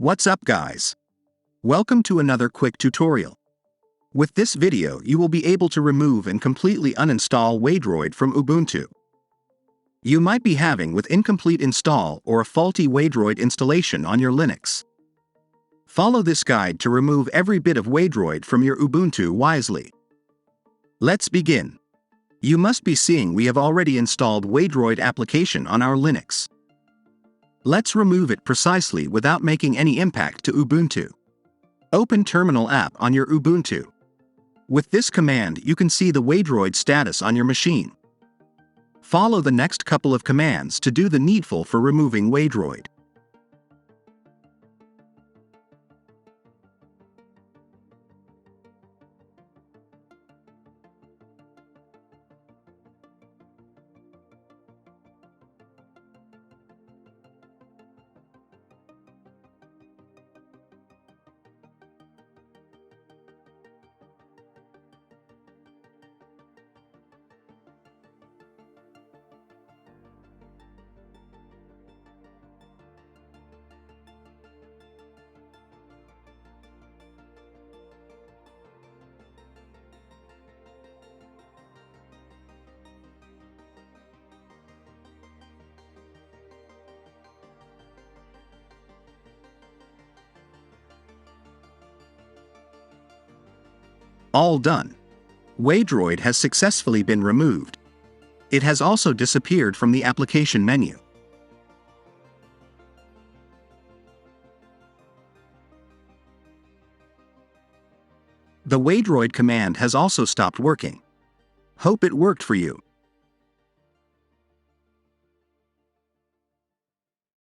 What's up, guys? Welcome to another quick tutorial. With this video you will be able to remove and completely uninstall Waydroid from Ubuntu. You might be having with incomplete install or a faulty Waydroid installation on your Linux. Follow this guide to remove every bit of Waydroid from your Ubuntu wisely. Let's begin. You must be seeing we have already installed Waydroid application on our Linux. Let's remove it precisely without making any impact to Ubuntu. Open Terminal app on your Ubuntu. With this command you can see the Waydroid status on your machine. Follow the next couple of commands to do the needful for removing Waydroid. All done. Waydroid has successfully been removed. It has also disappeared from the application menu. The Waydroid command has also stopped working. Hope it worked for you.